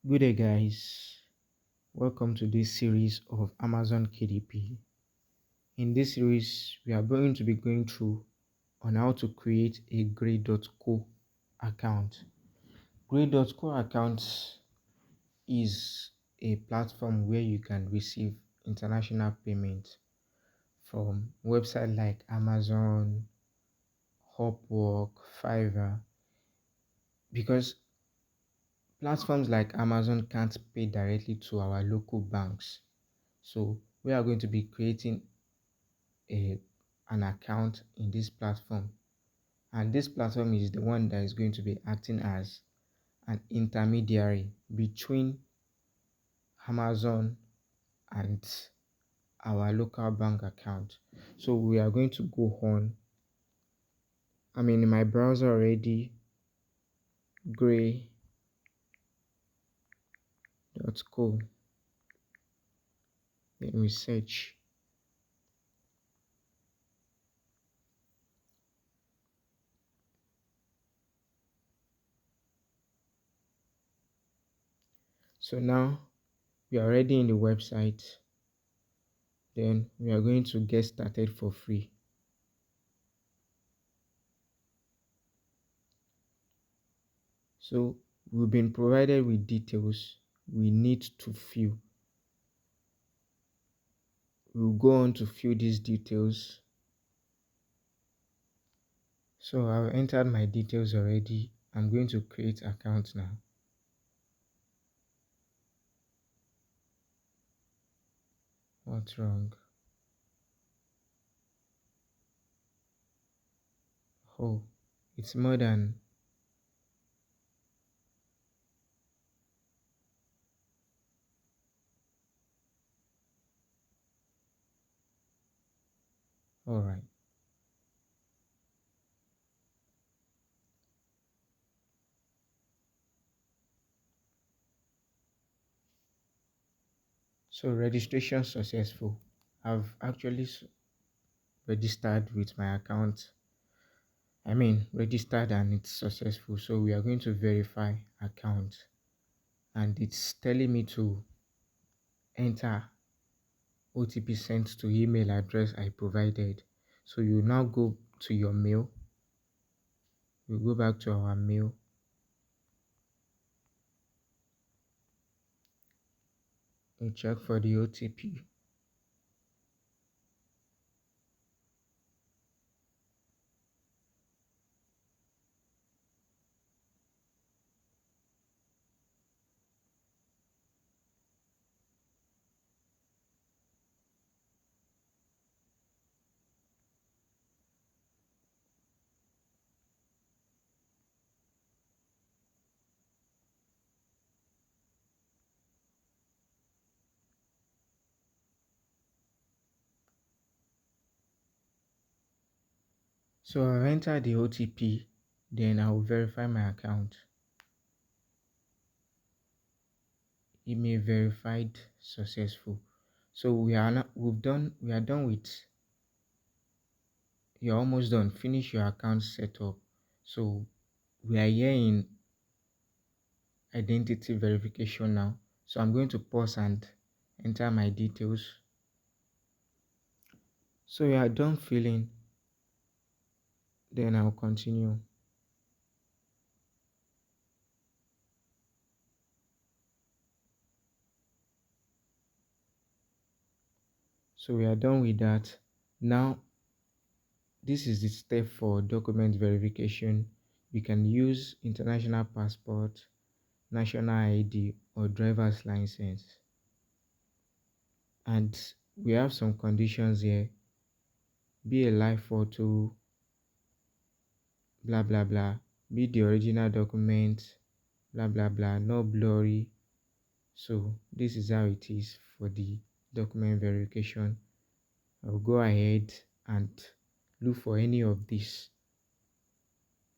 Good day, guys. Welcome to this series of Amazon KDP. In this series, we are going to be going through on how to create a Grey.co account. Grey.co account is a platform where you can receive international payment from websites like Amazon, Upwork, Fiverr, because platforms like Amazon can't pay directly to our local banks. So we are going to be creating a an account in this platform, and this platform is the one that is going to be acting as an intermediary between Amazon and our local bank account. So we are going to go on. In my browser already, grey.co. Then we search. So now we are already in the website. Then we are going to get started for free. So we've been provided with details we need to fill. We'll go on to fill these details. So I've entered my details already. I'm going to create account now. What's wrong? Oh, it's more than. All right. So registration successful. I've actually registered with my account. Registered and it's successful. So we are going to verify account, and it's telling me to enter OTP sent to email address I provided. So you now go to your mail. We go back to our mail. We check for the OTP. So I've entered the OTP, then I will verify my account. Email verified successful. So we are not, we are done with. You're almost done. Finish your account setup. So we are here in identity verification now. So I'm going to pause and enter my details. So we are done filling. Then I'll continue. So we are done with that. Now this is the step for document verification. You can use international passport, national ID, or driver's license. And we have some conditions here. Be a live photo, blah blah blah. Be the original document, blah blah blah. No blurry. So this is how it is for the document verification. I'll go ahead and look for any of this.